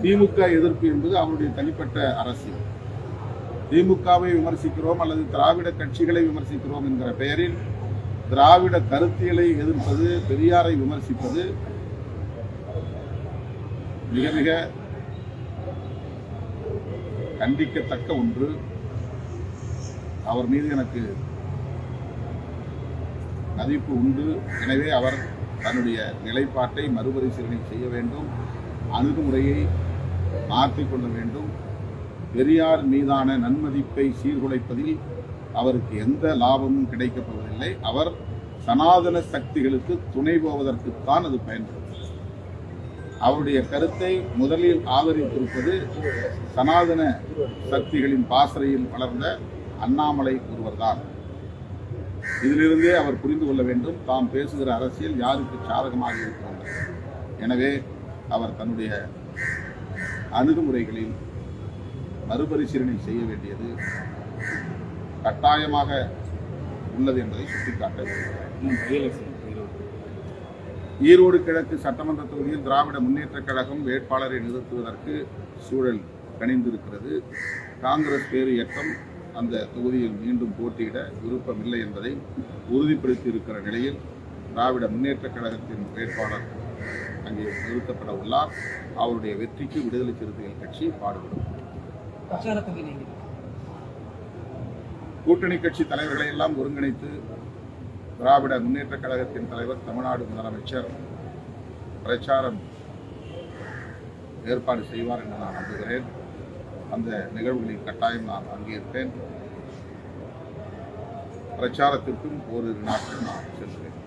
திமுக எதிர்ப்பு என்பது அவருடைய தனிப்பட்ட அரசியல். திமுகவை விமர்சிக்கிறோம் அல்லது திராவிட கட்சிகளை விமர்சிக்கிறோம் என்கிற பெயரில் திராவிட கருத்தியலை எதிர்ப்பது, பெரியாரை விமர்சிப்பது மிக மிக கண்டிக்கத்தக்க ஒன்று. அவர் மீது எனக்கு மதிப்பு உண்டு. எனவே அவர் தன்னுடைய நிலைப்பாட்டை மறுபரிசீலனை செய்ய வேண்டும், அணுகுமுறையை மாற்றிக்கொள்ள வேண்டும். பெரியார் மீதான நன்மதிப்பை சீர்குலைப்பதில் அவருக்கு எந்த லாபமும் கிடைக்கப் போவதில்லை. அவர் சனாதன சக்திகளுக்கு துணை போவதற்குத்தான் அது பயன்படும். அவருடைய கருத்தை முதலில் ஆதரித்திருப்பது சனாதன சக்திகளின் பாசறையில் வளர்ந்த அண்ணாமலை ஒருவர்தான். இதிலிருந்தே அவர் புரிந்து கொள்ள வேண்டும் தாம் பேசுகிற அரசியல் யாருக்கு சாதகமாக இருக்கிறது. எனவே அவர் தன்னுடைய அணுகுமுறைகளில் மறுபரிசீலனை செய்ய வேண்டியது கட்டாயமாக உள்ளது என்பதை சுட்டிக்காட்ட வேண்டும். ஈரோடு கிழக்கு சட்டமன்ற தொகுதியில் திராவிட முன்னேற்றக் கழகம் வேட்பாளரை நிறுத்துவதற்கு சூழல் கணிந்திருக்கிறது. காங்கிரஸ் பேரு இயக்கம் அந்த தொகுதியில் மீண்டும் போட்டியிட விருப்பமில்லை என்பதை உறுதிப்படுத்தி இருக்கிற நிலையில் திராவிட முன்னேற்றக் கழகத்தின் வேட்பாளர் அங்கே நிறுத்தப்பட உள்ளார். அவருடைய வெற்றிக்கு விடுதலை சிறுத்தைகள் கட்சி பாடுபடும். கூட்டணி கட்சி தலைவர்களை எல்லாம் ஒருங்கிணைத்து திராவிட முன்னேற்றக் கழகத்தின் தலைவர், தமிழ்நாடு முதலமைச்சர் பிரச்சாரம் ஏற்பாடு செய்வார் என்று நான் நம்புகிறேன். அந்த நிகழ்வுகளில் கட்டாயம் நான் பங்கேற்பேன். பிரச்சாரத்திற்கும் ஓரிரு நாட்கள் நான் செல்கிறேன்.